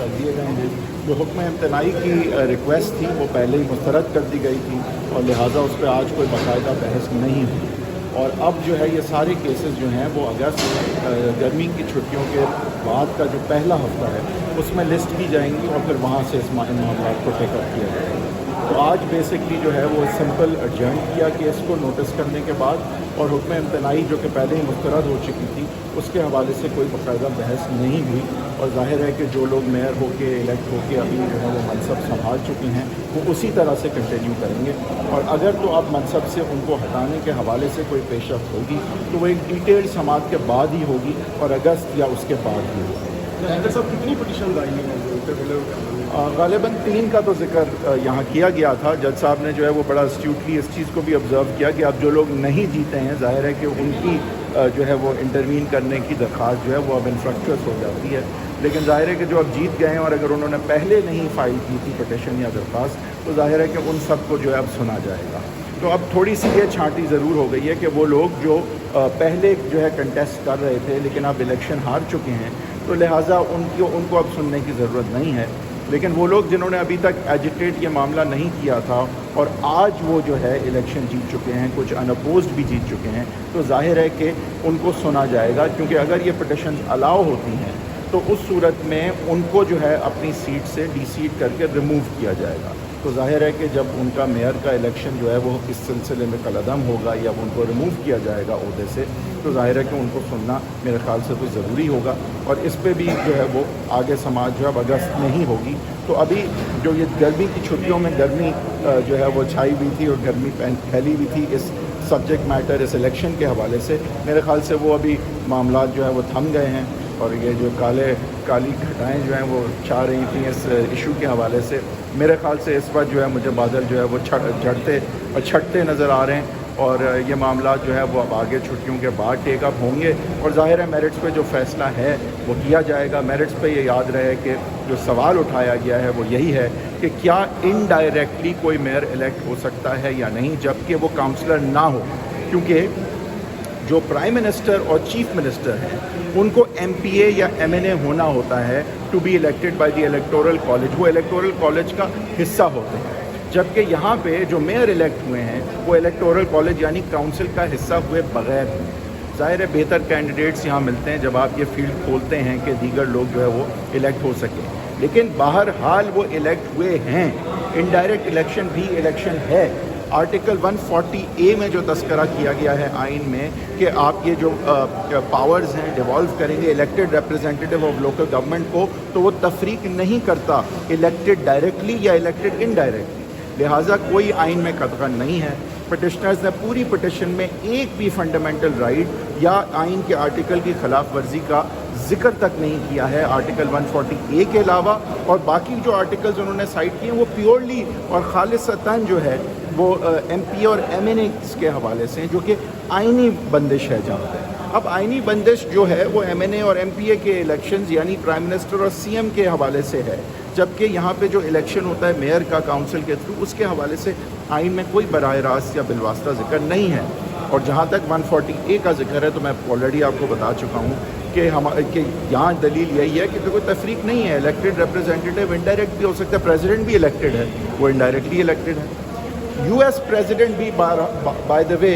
कर दिए गए हैं। जो हुक्म इम्तनाई की रिक्वेस्ट थी वो पहले ही मुस्तरद कर दी गई थी और लिहाजा उस पर आज कोई बाकायदा बहस नहीं हुई। और अब जो है ये सारे केसेस जो हैं वो अगस्त गर्मी की छुट्टियों के बाद का जो पहला हफ्ता है उसमें लिस्ट की जाएंगी और फिर वहाँ से इस मामला को टेकअप किया जाएगा। तो आज बेसिकली जो है वो सिंपल एडजर्न किया केस को नोटिस करने के बाद, और हुक्म इम्तनाई जो कि पहले ही मुस्तरद हो चुकी थी उसके हवाले से कोई बाकायदा बहस नहीं हुई। और जाहिर है कि जो लोग मेयर होके इलेक्ट होके अभी जो है वो मनसब संभाल चुके हैं वो उसी तरह से कंटिन्यू करेंगे। और अगर तो अब मनसब से उनको हटाने के हवाले से कोई पेशरफ्त होगी तो वो एक डिटेल्ड समाअत के बाद ही होगी और अगस्त या उसके बाद ही होगी। सब कितनी पटिशन आई हैं? ग़ालिबन 3 का तो जिक्र यहाँ किया गया था। जज साहब ने जो है वो बड़ा अस्ट्यूटली इस चीज़ को भी ऑब्ज़र्व किया कि अब जो लोग नहीं जीते हैं ज़ाहिर है कि उनकी जो है वो इंटरवीन करने की दरख्वास्त जो है वो अब इन्फ्रक्चुअस हो जाती है। लेकिन ज़ाहिर है कि जो अब जीत गए हैं और अगर उन्होंने पहले नहीं फ़ाइल की थी पटिशन या दरख्वास्त तो ज़ाहिर है कि उन सब को जो है अब सुना जाएगा। तो अब थोड़ी सी ये छांटी ज़रूर हो गई है कि वो लोग जो पहले जो है कंटेस्ट कर रहे थे लेकिन अब इलेक्शन हार चुके हैं तो लिहाजा उनको अब सुनने की ज़रूरत नहीं है। लेकिन वो लोग जिन्होंने अभी तक एजिटेट ये मामला नहीं किया था और आज वो जो है इलेक्शन जीत चुके हैं, कुछ अनअपोज्ड भी जीत चुके हैं, तो जाहिर है कि उनको सुना जाएगा। क्योंकि अगर ये पिटिशन अलाउ होती हैं तो उस सूरत में उनको जो है अपनी सीट से डिसीट करके रिमूव किया जाएगा। तो जाहिर है कि जब उनका मेयर का इलेक्शन जो है वो इस सिलसिले में कलअदम होगा या उनको रिमूव किया जाएगा ओहदे से तो जाहिर है कि उनको सुनना मेरे ख्याल से तो ज़रूरी होगा। और इस पे भी जो है वो आगे समाज जो है अगस्त में ही होगी। तो अभी जो ये गर्मी की छुट्टियों में गर्मी जो है वो छाई हुई थी और गर्मी फैली हुई थी इस सब्जेक्ट मैटर इस इलेक्शन के हवाले से, मेरे ख्याल से वो अभी मामला जो है वो थम गए हैं। और ये जो काली घटाएँ जो हैं वो छा रही थी इस इशू के हवाले से, मेरे ख्याल से इस वक्त जो है मुझे बादल जो है वो झड़ते और छटते नज़र आ रहे हैं। और ये मामला जो है वो अब आगे छुट्टियों के बाद टेक अप होंगे और ज़ाहिर है मेरिट्स पे जो फ़ैसला है वो किया जाएगा। मेरिट्स पे ये याद रहे कि जो सवाल उठाया गया है वो यही है कि क्या इनडायरेक्टली कोई मेयर इलेक्ट हो सकता है या नहीं जबकि वो काउंसलर ना हो। क्योंकि जो प्राइम मिनिस्टर और चीफ मिनिस्टर हैं उनको MPA या MNA होना होता है to be elected by the electoral college, वो इलेक्टोरल कॉलेज का हिस्सा होते हैं। जबकि यहाँ पे जो मेयर इलेक्ट हुए हैं वो इलेक्टोरल कॉलेज यानी काउंसिल का हिस्सा हुए बगैर हैं। ज़ाहिर है बेहतर कैंडिडेट्स यहाँ मिलते हैं जब आप ये फील्ड खोलते हैं कि दीगर लोग जो है वो इलेक्ट हो सकें, लेकिन बहरहाल वो इलेक्ट हुए हैं। इनडायरेक्ट इलेक्शन भी इलेक्शन है। आर्टिकल 140A में जो तस्करा किया गया है आइन में कि आप ये जो पावर्स हैं डिवॉल्व करेंगे elected representative of local government को, तो वो तफरीक नहीं करता इलेक्टेड डायरेक्टली या इलेक्टेड इनडायरेक्टली। लिहाजा कोई आइन में कतगन नहीं है। पिटिशनर्स ने पूरी पिटिशन में एक भी फंडामेंटल राइट या आइन के आर्टिकल की खिलाफ वर्जी का जिक्र तक नहीं किया है आर्टिकल 140A के अलावा। और बाकी जो आर्टिकल्स उन्होंने साइट किए वो प्योरली और खालिसतन जो है वो MPA और MNA के हवाले से जो कि आइनी बंदिश है जहाँ पे। अब आइनी बंदिश जो है वो MNA और MPA के इलेक्शंस यानी प्राइम मिनिस्टर और CM के हवाले से है, जबकि यहाँ पे जो इलेक्शन होता है मेयर का काउंसिल के थ्रू उसके हवाले से आइन में कोई बराह रास्त या बिलवास्ता जिक्र नहीं है। और जहाँ तक 140A का जिक्र है तो मैं ऑलरेडी आपको बता चुका हूँ कि यहाँ दलील यही है कि कोई तफरीक नहीं है। इलेक्टेड रिप्रेजेंटेटिव इनडायरेक्ट भी हो सकता है, प्रेसिडेंट भी इलेक्टेड है, वो इनडायरेक्टली इलेक्टेड है। US प्रेसिडेंट भी by the way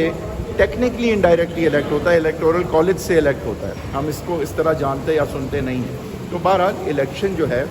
technically indirectly elect होता है, इलेक्टोरल कॉलेज से इलेक्ट होता है। हम इसको इस तरह जानते या सुनते नहीं हैं। तो बहरहाल इलेक्शन जो है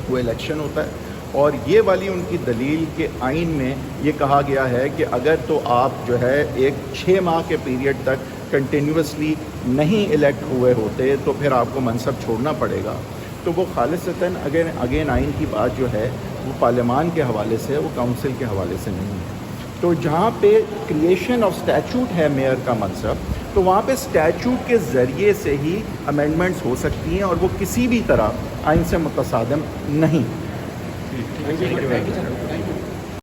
वो इलेक्शन होता है। और ये वाली उनकी दलील के आइन में ये कहा गया है कि अगर तो आप जो है एक 6 माह के पीरियड तक कंटिन्यूसली नहीं इलेक्ट हुए होते तो फिर आपको मनसब छोड़ना पड़ेगा। तो वो खालिसतन अगेन आइन की बात जो है वो पार्लियामान के हवाले से है, वो काउंसिल के हवाले से नहीं है। तो जहाँ पे क्रिएशन ऑफ स्टैचूट है मेयर का मनसब, तो वहाँ पे स्टैचूट के ज़रिए से ही अमेंडमेंट्स हो सकती हैं और वो किसी भी तरह आइन से मुतसादम नहीं। Thank you.